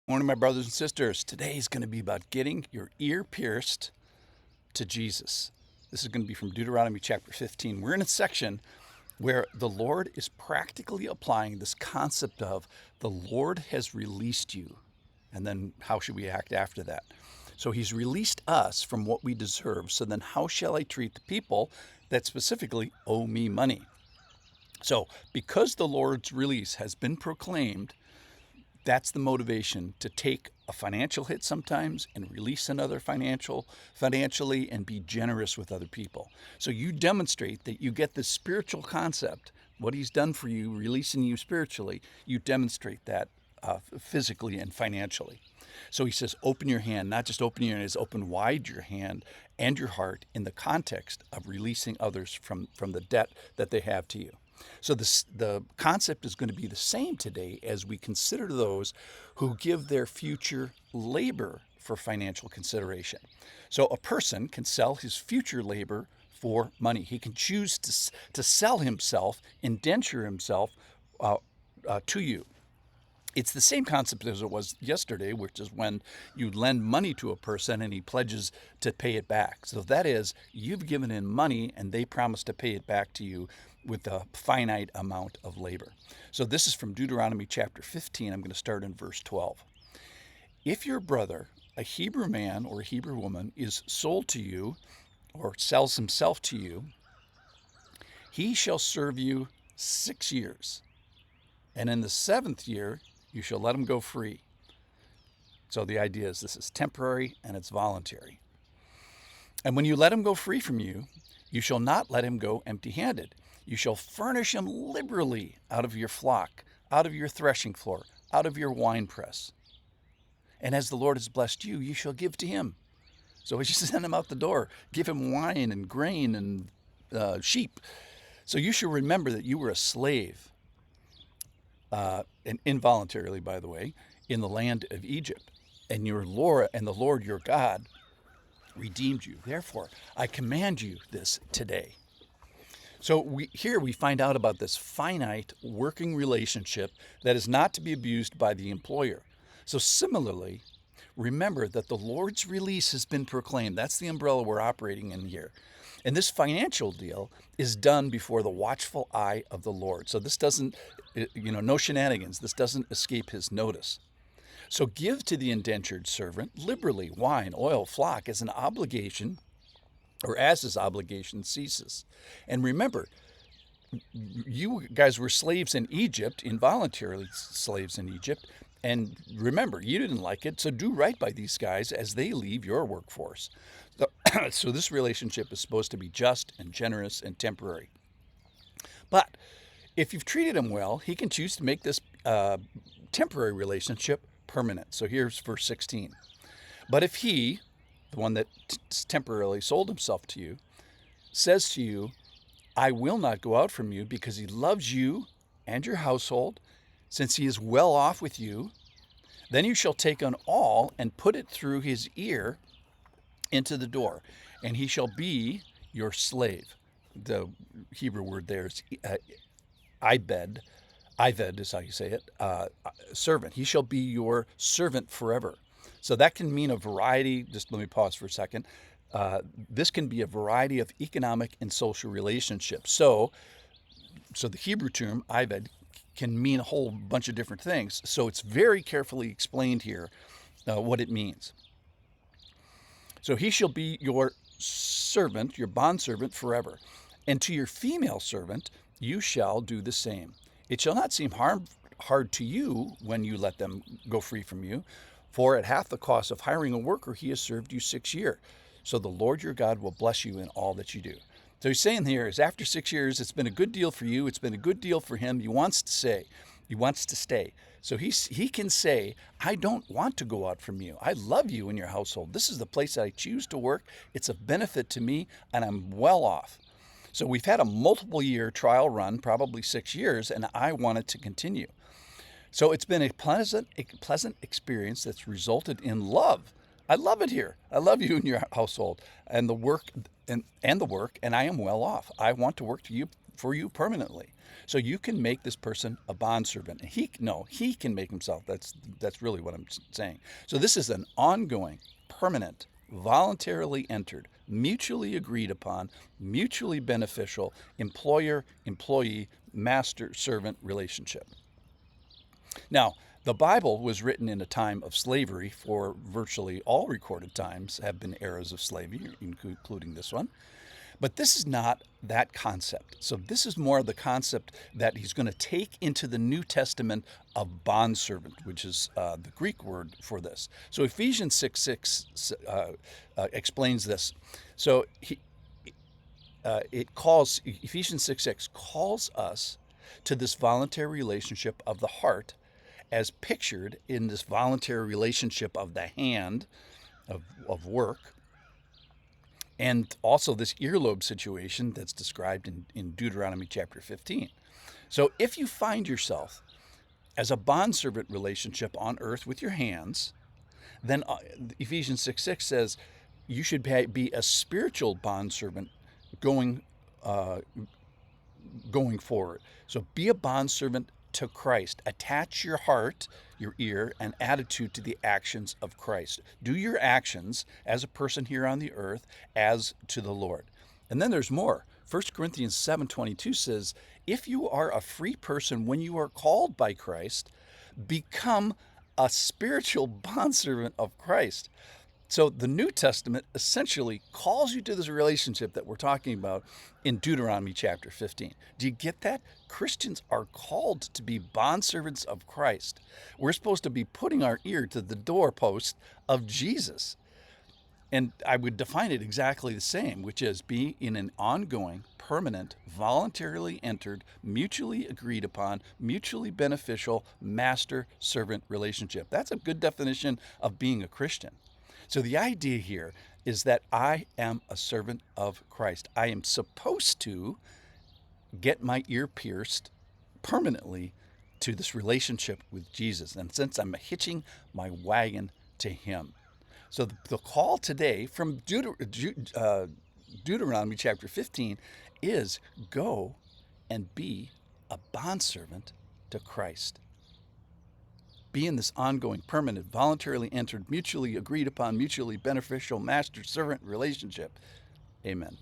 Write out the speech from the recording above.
Morning, my brothers and sisters. Today is going to be about getting your ear pierced to Jesus. This is going to be from Deuteronomy chapter 15. We're in a section where the Lord is practically applying this concept of the Lord has released you. And then how should we act after that? So he's released us from what we deserve. So then how shall I treat the people that specifically owe me money? So because the Lord's release has been proclaimed, that's the motivation to take a financial hit sometimes and release another financially and be generous with other people. So you demonstrate that you get this spiritual concept, what he's done for you, releasing you spiritually, you demonstrate that physically and financially. So he says, open your hand, not just open your hand, is open wide your hand and your heart in the context of releasing others from the debt that they have to you. So the concept is going to be the same today as we consider those who give their future labor for financial consideration. So a person can sell his future labor for money. He can choose to sell himself, indenture himself to you. It's the same concept as it was yesterday, which is when you lend money to a person and he pledges to pay it back. So that is, you've given in money and they promise to pay it back to you with a finite amount of labor. So this is from Deuteronomy chapter 15. I'm going to start in verse 12. If your brother, a Hebrew man or a Hebrew woman, is sold to you or sells himself to you, he shall serve you 6 years. And in the 7th year, you shall let him go free. So the idea is this is temporary and it's voluntary. And when you let him go free from you, you shall not let him go empty-handed. You shall furnish him liberally out of your flock, out of your threshing floor, out of your winepress. And as the Lord has blessed you, you shall give to him. So as you send him out the door, give him wine and grain and sheep. So you shall remember that you were a slave, and involuntarily, by the way, in the land of Egypt, and the Lord your God redeemed you. Therefore, I command you this today. So we find out about this finite working relationship that is not to be abused by the employer. So similarly, remember that the Lord's release has been proclaimed. That's the umbrella we're operating in here. And this financial deal is done before the watchful eye of the Lord. So this doesn't, no shenanigans. This doesn't escape his notice. So give to the indentured servant liberally wine, oil, flock as an obligation, or as his obligation ceases. And remember, you guys were slaves in Egypt, involuntarily slaves in Egypt. And remember, you didn't like it, so do right by these guys as they leave your workforce. So this relationship is supposed to be just and generous and temporary. But if you've treated him well, he can choose to make this temporary relationship permanent. So here's verse 16. But if he, the one that temporarily sold himself to you, says to you, I will not go out from you because he loves you and your household, since he is well off with you, then you shall take an awl and put it through his ear into the door, and he shall be your slave. The Hebrew word there is Ibed. Ived is how you say it, servant. He shall be your servant forever. So that can mean a variety, just let me pause for a second. This can be a variety of economic and social relationships. So the Hebrew term, Ived, can mean a whole bunch of different things. So it's very carefully explained here what it means. So he shall be your servant, your bondservant forever. And to your female servant, you shall do the same. It shall not seem hard to you when you let them go free from you, for at half the cost of hiring a worker, he has served you 6 years. So the Lord your God will bless you in all that you do. So he's saying here is after 6 years, it's been a good deal for you. It's been a good deal for him. He wants to stay. So he can say, I don't want to go out from you. I love you and your household. This is the place that I choose to work. It's a benefit to me, and I'm well off. So we've had a multiple year trial run, probably 6 years, and I want it to continue. So it's been a pleasant experience that's resulted in love. I love it here. I love you and your household and the work and I am well off. I want to work for you permanently. So you can make this person a bondservant. He can make himself. That's really what I'm saying. So this is an ongoing, permanent, voluntarily entered, mutually agreed upon, mutually beneficial employer-employee, master-servant relationship. Now, the Bible was written in a time of slavery, for virtually all recorded times have been eras of slavery, including this one. But this is not that concept. So this is more the concept that he's going to take into the New Testament of bondservant, which is the Greek word for this. So Ephesians 6:6 explains this. So Ephesians 6:6 calls us to this voluntary relationship of the heart, as pictured in this voluntary relationship of the hand of work, and also this earlobe situation that's described in Deuteronomy chapter 15. So if you find yourself as a bondservant relationship on earth with your hands, then Ephesians 6:6 says you should be a spiritual bondservant going forward. So be a bondservant to Christ. Attach your heart, your ear, and attitude to the actions of Christ. Do your actions as a person here on the earth as to the Lord. And then there's more. 1 Corinthians 7:22 says, if you are a free person when you are called by Christ, become a spiritual bondservant of Christ. So the New Testament essentially calls you to this relationship that we're talking about in Deuteronomy chapter 15. Do you get that? Christians are called to be bondservants of Christ. We're supposed to be putting our ear to the doorpost of Jesus. And I would define it exactly the same, which is be in an ongoing, permanent, voluntarily entered, mutually agreed upon, mutually beneficial master-servant relationship. That's a good definition of being a Christian. So the idea here is that I am a servant of Christ. I am supposed to get my ear pierced permanently to this relationship with Jesus. And since I'm hitching my wagon to him. So the call today from Deuteronomy chapter 15 is go and be a bondservant to Christ. Be in this ongoing, permanent, voluntarily entered, mutually agreed upon, mutually beneficial master-servant relationship. Amen.